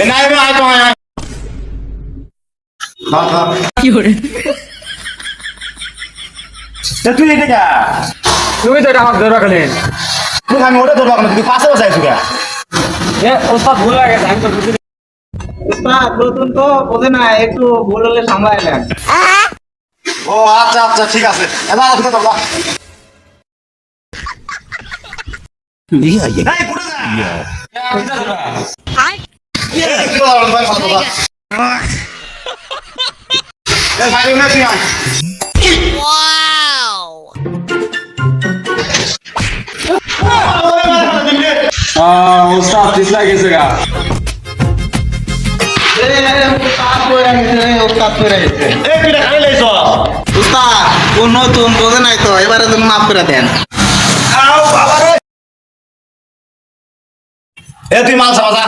এ নাই রে আয় তো আয় আয় কি করে তুই এটা কা তুমি তো এটা আমার ধরে রাখলেন। তুই আমি ওটা ধরবা না তুই পাশে বসাইছ কা এ ওস্তাদ ভুল হয়ে গেছে, আমি তো বুঝি। উস্তাদ নতুন তো বোঝে না, একটু ভুল হলে সামলাইলেন। ও আচ্ছা আচ্ছা ঠিক আছে এবার আসতে তো এই পুরো না কি বল ভাই ভালো কথা এই ভাই না তুই আয় ওস্তাদ পিছলা গেছে গা। উস্তাদ কইরা গেছে, উস্তাদ কইরা গেছে। এই তুই এটা খালি লাইছ উস্তাদ ও নতুন বোঝে নাই তো, এবারে তুমি মাফ করে দেন। আও বাবা রে এ তুই মাল সাবাসা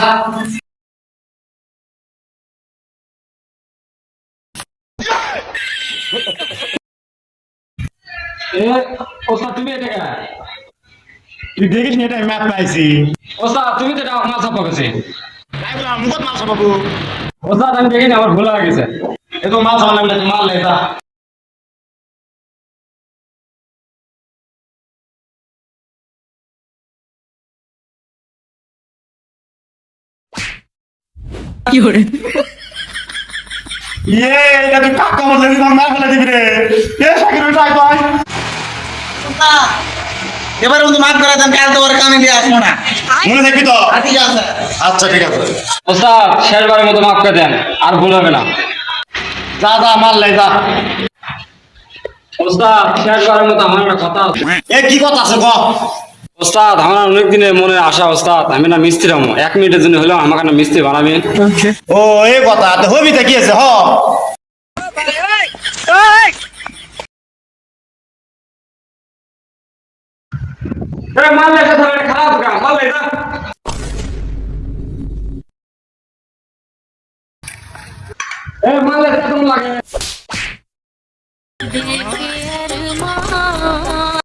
এ ওস্তাদ তুমি এটা কা? তুই দেখিস না এটা ম্যাপ পাইছি ওস্তাদ তুমি তো এটা মাছ চাপা গেছে। তাই বলে মুখত মাল সাবাবু ওস্তাদ আমি দেখিনি, আমার ভুল হয়ে গেছে। এ তো মাল সাবানা বলে মাল লে যা কি করে ইয়ে এটা তুই কাকা বললে তুই মার ফেলে দিবি রে এ শাকির উঠে আয় তো আয় উস্তাদ এবারে কিন্তু মাফ করে দেন, কাল তো ওর কামে দিয়ে আসবো না। মনে থাকবি তো ঠিক আছে। আচ্ছা ঠিক আছে ওস্তাদ শেষবারের মতো মাফ করে দেন, আর ভুল হবে না। যা যা মাল লে যা ওস্তাদ শেষবারের মতো আমার একটা কথা আছে। এ কি কথা আছে ক ওস্তাদ আমার অনেক দিনের মনে আশা, ওস্তাদ আমি না মিস্ত্রি হবো, 1 মিনিটের জন্য হলেও আমাকে না মিস্ত্রি বানাবেন। ও এই কথা তো হবি তা কি আছে হ মারলে খারাপ গা, মারলে না। মারলে কেমন লাগে?